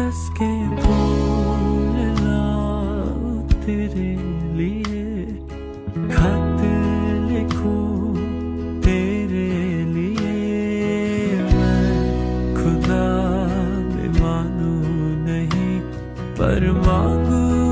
कस के फूल लाऊं तेरे लिए, खत लिखूं तेरे लिए। मैं खुदा भी मानूं नहीं पर मांगू